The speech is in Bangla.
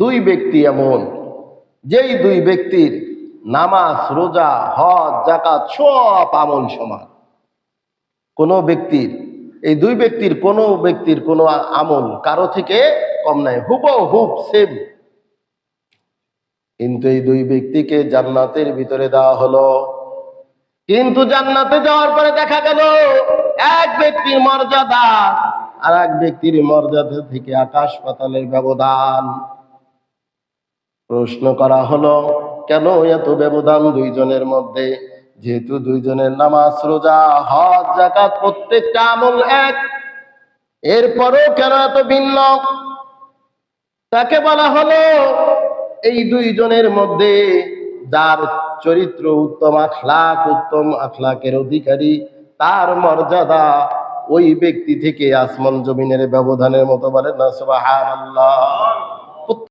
দুই ব্যক্তি এমন, যেই দুই ব্যক্তির নামাজ, রোজা, হজ, যাকাত সব আমল সমান। কোনো ব্যক্তির, এই দুই ব্যক্তির কোনো আমল কারো থেকে কম নাই, হুবহুব সেম। কিন্তু এই দুই ব্যক্তিকে জান্নাতের ভিতরে দেওয়া হলো। কিন্তু জান্নাতে যাওয়ার পরে দেখা গেল এক ব্যক্তির মর্যাদা আর এক ব্যক্তির মর্যাদা থেকে আকাশ পাতালের ব্যবধান। প্রশ্ন করা হলো, কেন এত ব্যবধান দুইজনের মধ্যে? যেহেতু দুইজনের নামাজ, রোজা, হজ, যাকাত প্রত্যেকটা আমল এক, এরপরও কেন এত ভিন্ন? তাকে বলা হলো, এই দুইজনের মধ্যে যার চরিত্র উত্তম আখলাকের অধিকারী, তার মর্যাদা ওই ব্যক্তি থেকে আসমান জমিনের ব্যবধানের মতো। বলেন না সুবহানাল্লাহ।